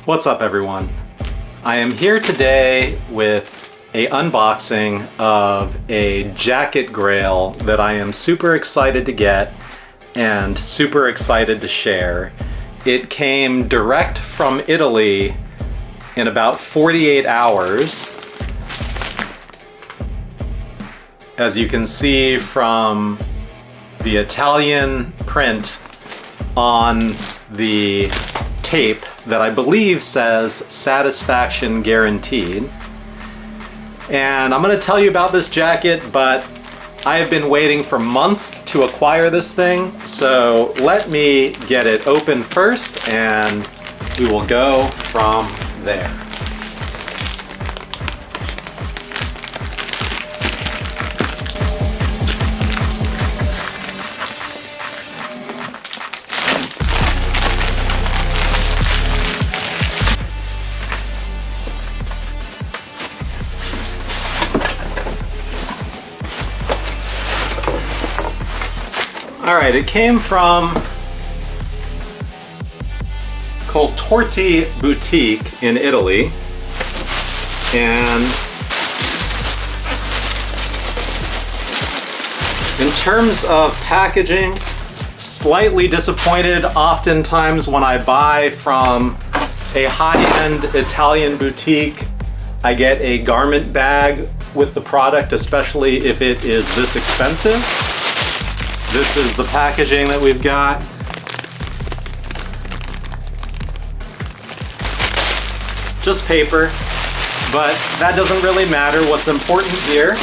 What's up everyone? I am here today with an unboxing of a jacket grail that I am super excited to get and super excited to share. It came direct from Italy in about 48 hours. As you can see from the Italian print on the tape that I believe says satisfaction guaranteed. And I'm going to tell you about this jacket, but I have been waiting for months to acquire this thing, so let me get it open first and we will go from there. Alright, it came from Coltorti Boutique in Italy, and in terms of packaging, slightly disappointed. Oftentimes when I buy from a high-end Italian boutique, I get a garment bag with the product, especially if it is this expensive. This is the packaging that we've got. Just paper, but that doesn't really matter. What's important here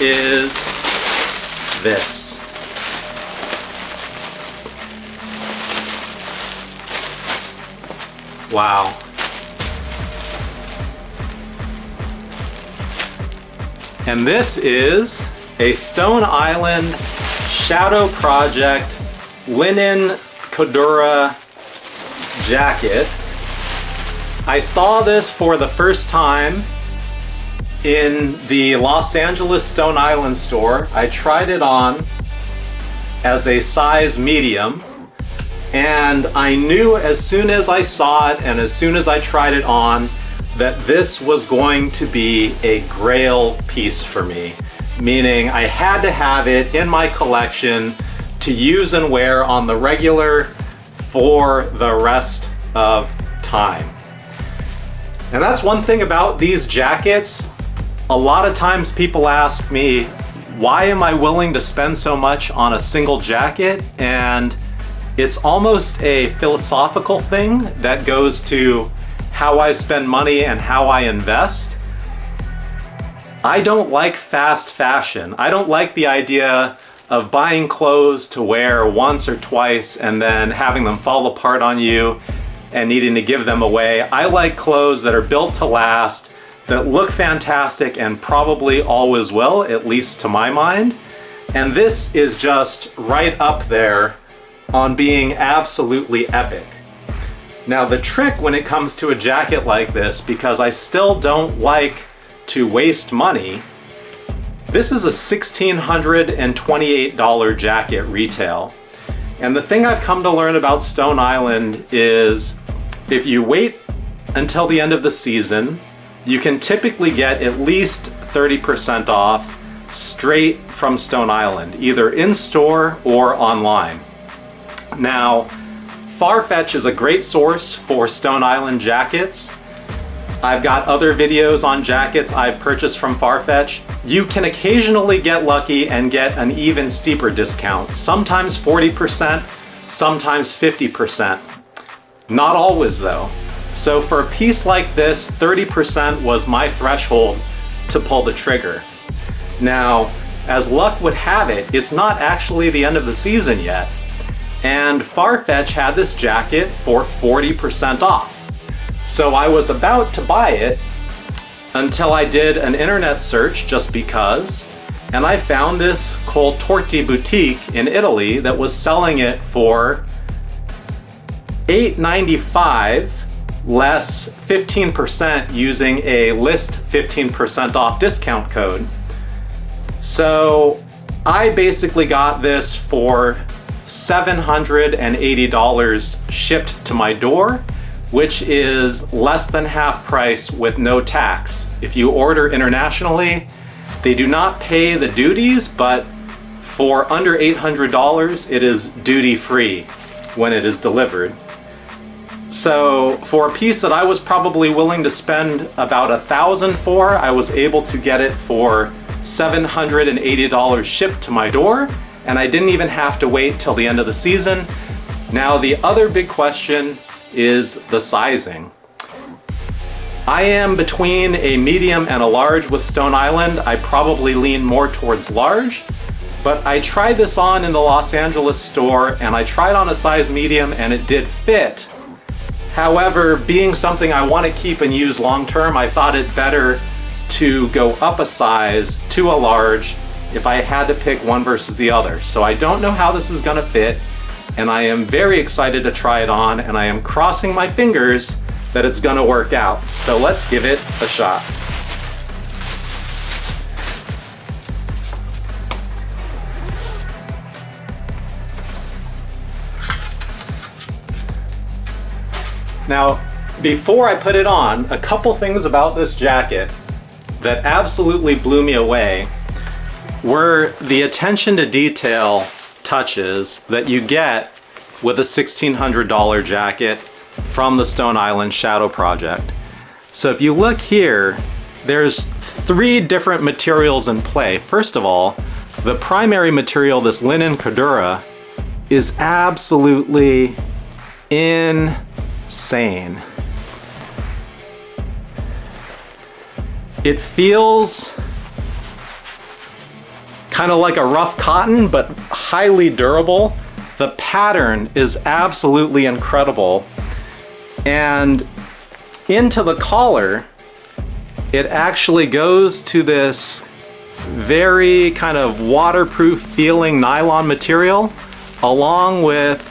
is this. Wow. And this is a Stone Island Shadow Project linen Cordura jacket. I saw this for the first time in the Los Angeles Stone Island store. I tried it on as a size medium, and I knew as soon as I saw it and as soon as I tried it on that this was going to be a grail piece for me. Meaning I had to have it in my collection to use and wear on the regular for the rest of time. And that's one thing about these jackets. A lot of times people ask me, why am I willing to spend so much on a single jacket? And it's almost a philosophical thing that goes to how I spend money and how I invest. I don't like fast fashion. I don't like the idea of buying clothes to wear once or twice and then having them fall apart on you and needing to give them away. I like clothes that are built to last, that look fantastic and probably always will, at least to my mind. And this is just right up there on being absolutely epic. Now the trick when it comes to a jacket like this, because I still don't like to waste money, this is a $1,628 jacket retail. And the thing I've come to learn about Stone Island is if you wait until the end of the season, you can typically get at least 30% off straight from Stone Island, either in store or online. Now, Farfetch is a great source for Stone Island jackets. I've got other videos on jackets I've purchased from Farfetch. You can occasionally get lucky and get an even steeper discount. Sometimes 40%, sometimes 50%. Not always though. So for a piece like this, 30% was my threshold to pull the trigger. Now, as luck would have it, it's not actually the end of the season yet. And Farfetch had this jacket for 40% off. So I was about to buy it until I did an internet search just because, and I found this Coltorti Boutique in Italy that was selling it for $8.95 less 15% using a list 15% off discount code. So I basically got this for $780 shipped to my door which is less than half price with no tax. If you order internationally, they do not pay the duties, but for under $800, it is duty-free when it is delivered. So for a piece that I was probably willing to spend about $1,000 for, I was able to get it for $780 shipped to my door, and I didn't even have to wait till the end of the season. Now the other big question is the sizing. I am between a medium and a large with Stone Island. I probably lean more towards large, but I tried this on in the Los Angeles store and I tried on a size medium and it did fit. However, being something I want to keep and use long term, I thought it better to go up a size to a large if I had to pick one versus the other. So I don't know how this is gonna fit, and I am very excited to try it on, and I am crossing my fingers that it's gonna work out. So let's give it a shot. Now, before I put it on, a couple things about this jacket that absolutely blew me away were the attention to detail touches that you get with a $1,600 jacket from the Stone Island Shadow Project. So if you look here, there's 3 different materials in play. First of all, the primary material, this linen Cordura, is absolutely insane. It feels kind of like a rough cotton, but highly durable. The pattern is absolutely incredible. And into the collar, it actually goes to this very kind of waterproof feeling nylon material, along with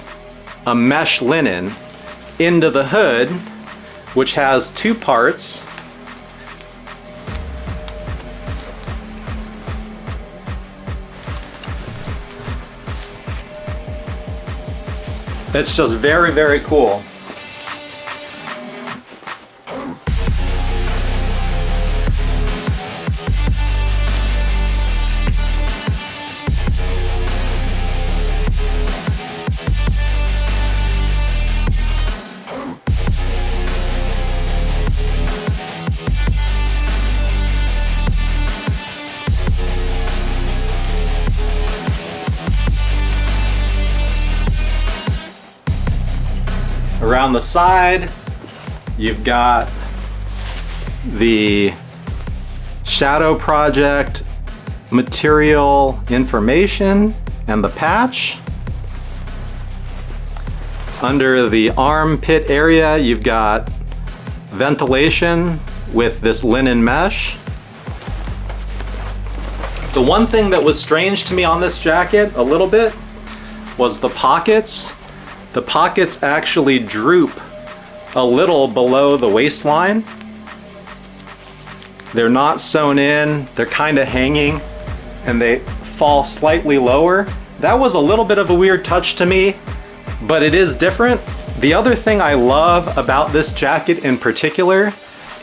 a mesh linen into the hood, which has 2 parts. It's just very, very cool. Around the side, you've got the Shadow Project material information and the patch. Under the armpit area, you've got ventilation with this linen mesh. The one thing that was strange to me on this jacket a little bit was the pockets. The pockets actually droop a little below the waistline. They're not sewn in, they're kind of hanging, and they fall slightly lower. That was a little bit of a weird touch to me, but it is different. The other thing I love about this jacket in particular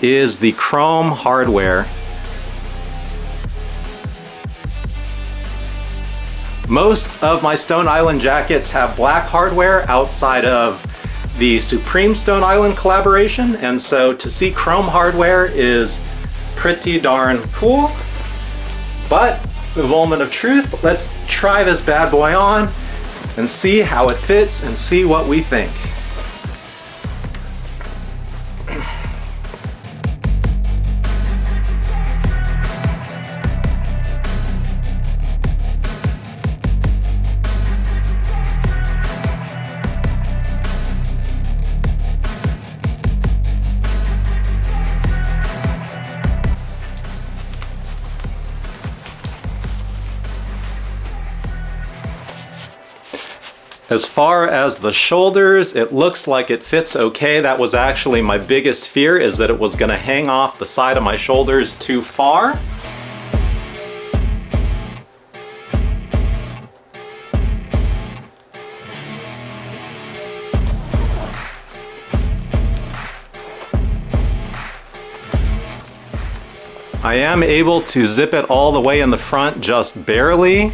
is the chrome hardware. Most of my Stone Island jackets have black hardware outside of the Supreme Stone Island collaboration, and so to see chrome hardware is pretty darn cool. But the moment of truth, let's try this bad boy on and see how it fits and see what we think. As far as the shoulders, it looks like it fits okay. That was actually my biggest fear, is that it was going to hang off the side of my shoulders too far. I am able to zip it all the way in the front just barely,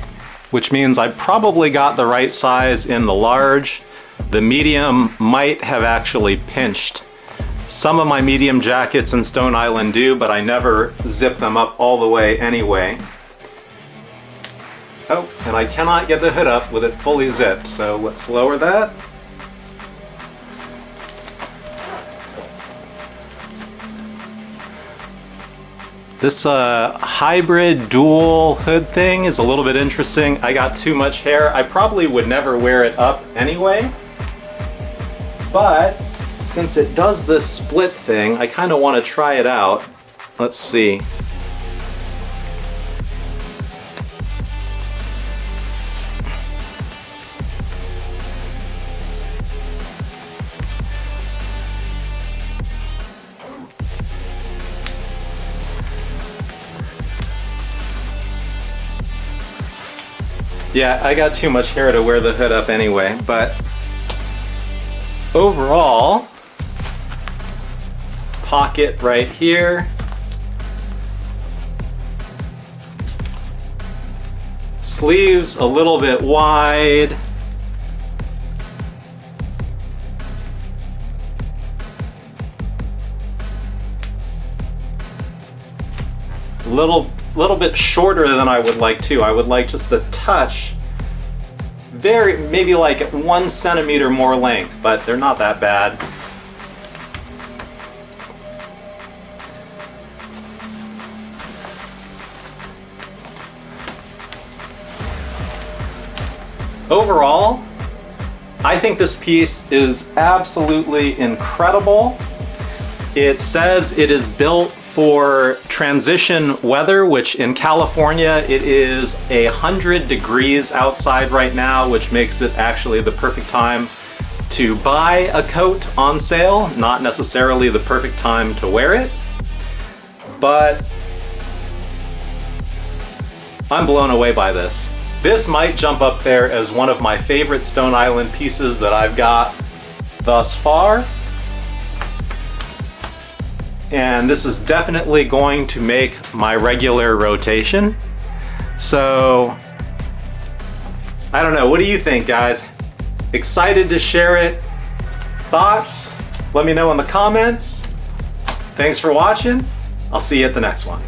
which means I probably got the right size in the large. The medium might have actually pinched. Some of my medium jackets in Stone Island do, but I never zip them up all the way anyway. Oh, and I cannot get the hood up with it fully zipped, so let's lower that. This hybrid dual hood thing is a little bit interesting. I got too much hair. I probably would never wear it up anyway, but since it does this split thing, I kind of want to try it out. Let's see. Yeah, I got too much hair to wear the hood up anyway, but overall, pocket right here. Sleeves a little bit wide. Little bit shorter than I would like too. I would like just a touch, maybe like 1 centimeter more length, but they're not that bad. Overall, I think this piece is absolutely incredible. It says it is built for transition weather, which in California it is 100 degrees outside right now, which makes it actually the perfect time to buy a coat on sale, not necessarily the perfect time to wear it. But I'm blown away by this. This might jump up there as one of my favorite Stone Island pieces that I've got thus far. And this is definitely going to make my regular rotation. So, I don't know, what do you think, guys? Excited to share it? Thoughts? Let me know in the comments. Thanks for watching. I'll see you at the next one.